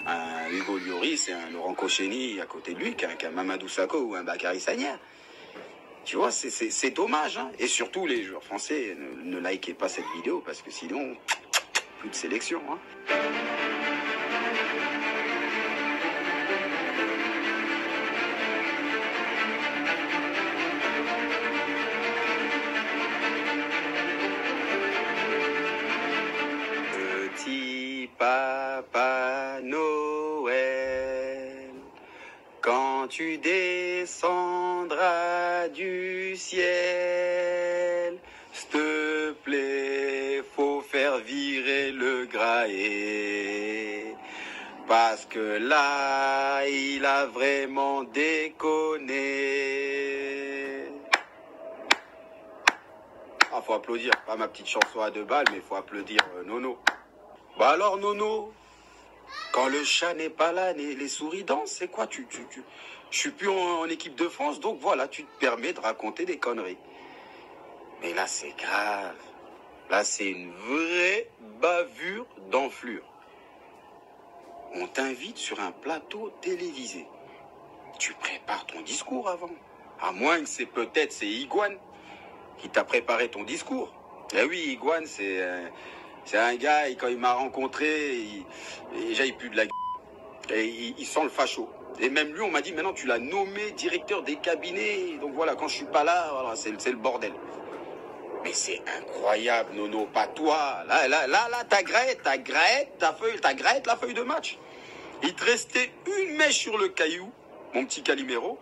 un Hugo Lloris et un Laurent Koscielny à côté de lui qu'un Mamadou Sakho ou un Bakary Sagna. Tu vois, c'est dommage. Hein. Et surtout, les joueurs français, ne likez pas cette vidéo parce que sinon, plus de sélection. Hein. Petit Papa Noël, quand tu descendras du ciel, s'il te plaît, faut faire virer le graët. Parce que là, il a vraiment déconné. Ah, faut applaudir. Pas ma petite chanson à 2 balles, mais faut applaudir Nono. Bah alors, Nono, quand le chat n'est pas là, les souris dansent, c'est quoi Je suis plus en équipe de France, donc voilà, tu te permets de raconter des conneries. Mais là, c'est grave. Là, c'est une vraie bavure d'enflure. On t'invite sur un plateau télévisé. Tu prépares ton discours avant. À moins que c'est Iguane qui t'a préparé ton discours. Eh oui, Iguane, c'est un gars, et quand il m'a rencontré, déjà il pue de la gueule. Et il sent le facho. Et même lui, on m'a dit, maintenant tu l'as nommé directeur des cabinets. Donc voilà, quand je suis pas là, voilà, c'est le bordel. Mais c'est incroyable, Nono, pas toi. Là, ta graette la feuille de match. Il te restait une mèche sur le caillou, mon petit Calimero.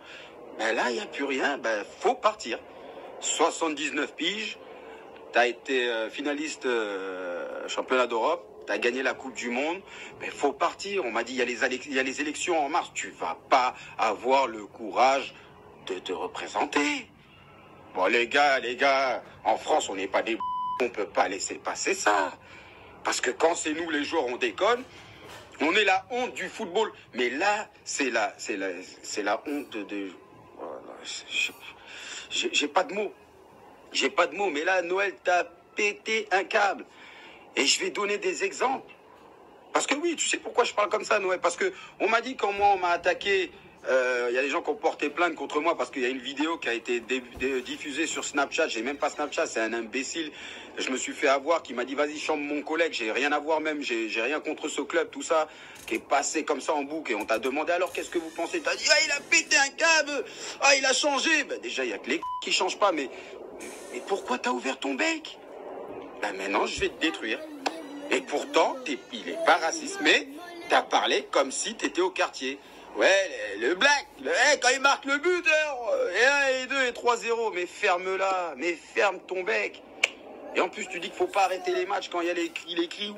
Ben là, il n'y a plus rien, ben faut partir. 79 piges, t'as été finaliste championnat d'Europe, t'as gagné la Coupe du Monde, mais faut partir. On m'a dit, il y a les élections en mars, tu vas pas avoir le courage de te représenter. Bon, les gars, en France, on n'est pas des on peut pas laisser passer ça. Parce que quand c'est nous, les joueurs, on déconne, on est la honte du football. Mais là, c'est la honte de... J'ai pas de mots. J'ai pas de mots. Mais là, Noël, t'as pété un câble. Et je vais donner des exemples. Parce que oui, tu sais pourquoi je parle comme ça, Noël? Parce que on m'a dit quand moi, on m'a attaqué... Il y a des gens qui ont porté plainte contre moi parce qu'il y a une vidéo qui a été diffusée sur Snapchat. J'ai même pas Snapchat, c'est un imbécile. Je me suis fait avoir qui m'a dit vas-y chambre mon collègue. J'ai rien à voir même, j'ai rien contre ce club, tout ça qui est passé comme ça en boucle. Et on t'a demandé alors qu'est-ce que vous pensez? T'as dit ah il a pété un câble, ah il a changé. Ben, déjà il y a que les qui changent pas. Mais pourquoi t'as ouvert ton bec? Ben maintenant je vais te détruire. Et pourtant il est pas raciste, mais t'as parlé comme si t'étais au quartier. Ouais, le black, quand il marque le but, et 1, et 2, et 3-0, mais ferme-la, mais ferme ton bec. Et en plus, tu dis qu'il faut pas arrêter les matchs quand il y a les cris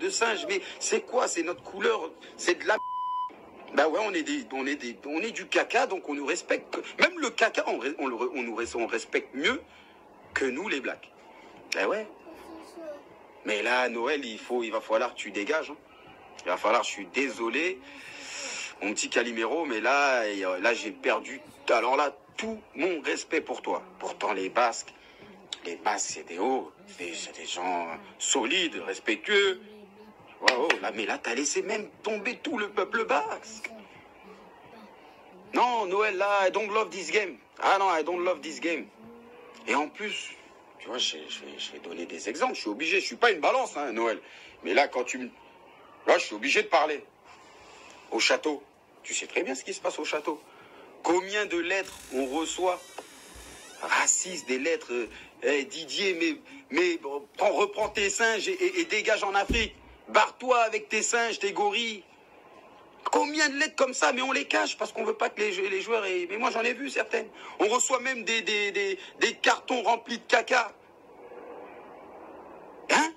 de singe. Mais c'est quoi? C'est notre couleur, c'est de la... Bah ouais, on est du caca, donc on nous respecte. Même le caca, on respecte mieux que nous, les blacks. Bah ouais. Mais là, Noël, il va falloir que tu dégages. Hein. Il va falloir, je suis désolé... Mon petit Calimero, mais là j'ai perdu, alors là, tout mon respect pour toi. Pourtant, les Basques, c'est des hauts, c'est des gens solides, respectueux. Wow, là, mais là, t'as laissé même tomber tout le peuple basque. Non, Noël, là, I don't love this game. Ah non, I don't love this game. Et en plus, tu vois, je vais donner des exemples, je suis obligé, je suis pas une balance, hein, Noël. Mais là, là, je suis obligé de parler. Au château. Tu sais très bien ce qui se passe au château. Combien de lettres on reçoit racistes, des lettres Didier, mais reprends tes singes et dégage en Afrique. Barre-toi avec tes singes, tes gorilles. Combien de lettres comme ça, mais on les cache parce qu'on veut pas que les joueurs aient... Mais moi j'en ai vu certaines. On reçoit même des cartons remplis de caca. Hein?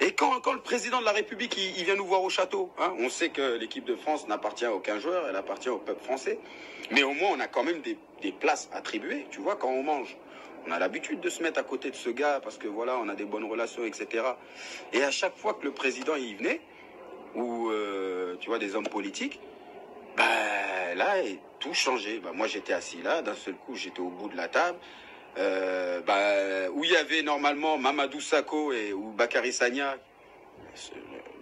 Et quand le président de la République il vient nous voir au château, hein, on sait que l'équipe de France n'appartient à aucun joueur, elle appartient au peuple français. Mais au moins, on a quand même des places attribuées, tu vois, quand on mange. On a l'habitude de se mettre à côté de ce gars parce que voilà, on a des bonnes relations, etc. Et à chaque fois que le président y venait, ou tu vois, des hommes politiques, bah là, tout changeait. Bah, moi, j'étais assis là, d'un seul coup, j'étais au bout de la table. Où il y avait normalement Mamadou Sakho ou Bakary Sagna,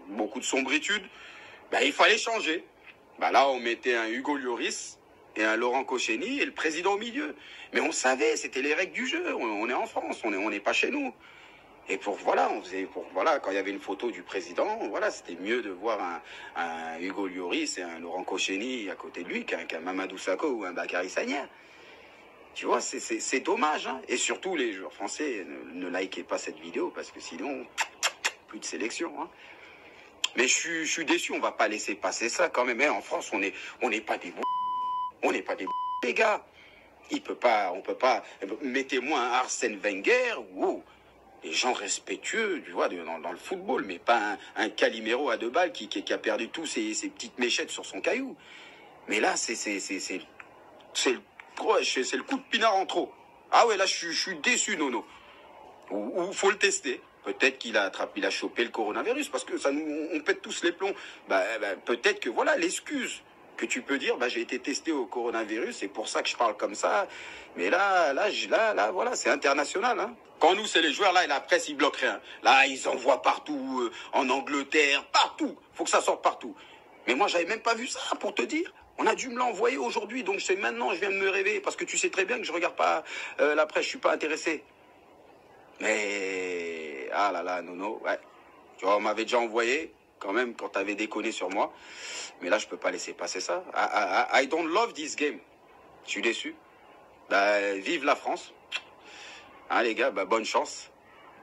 beaucoup de sombritude. Ben, il fallait changer. Ben là, on mettait un Hugo Lloris et un Laurent Koscielny et le président au milieu. Mais on savait, c'était les règles du jeu. On est en France, on n'est pas chez nous. Et voilà, quand il y avait une photo du président, voilà, c'était mieux de voir un Hugo Lloris et un Laurent Koscielny à côté de lui qu'un Mamadou Sakho ou un Bakary Sagna. Tu vois, c'est dommage, hein. Et surtout, les joueurs français, ne likez pas cette vidéo parce que sinon, plus de sélection, hein. Mais je suis déçu, on va pas laisser passer ça quand même. Hein. En France, on n'est pas des on n'est pas des les gars. On peut pas. Mettez-moi un Arsène Wenger ou des gens respectueux, tu vois, dans le football, mais pas un Calimero à 2 balles qui a perdu tous ses petites méchettes sur son caillou. Mais là, c'est le coup de pinard en trop. Ah ouais, là, je suis déçu, Nono. Ou faut le tester. Peut-être qu'il a chopé le coronavirus, parce que on pète tous les plombs. Peut-être que voilà l'excuse que tu peux dire, j'ai été testé au coronavirus, c'est pour ça que je parle comme ça. Mais là, voilà, c'est international. Hein. Quand nous, c'est les joueurs, là, et la presse, ils bloquent rien. Là, ils envoient partout, en Angleterre, partout. Faut que ça sorte partout. Mais moi, j'avais même pas vu ça, pour te dire. On a dû me l'envoyer aujourd'hui, donc c'est maintenant, je viens de me réveiller, parce que tu sais très bien que je regarde pas la presse, je suis pas intéressé. Mais, ah là là, Nono, ouais. Tu vois, on m'avait déjà envoyé, quand même, quand t'avais déconné sur moi. Mais là, je peux pas laisser passer ça. I don't love this game. Je suis déçu. Vive la France. Hein, les gars, bonne chance.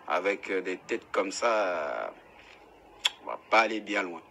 Avec des têtes comme ça, on va pas aller bien loin.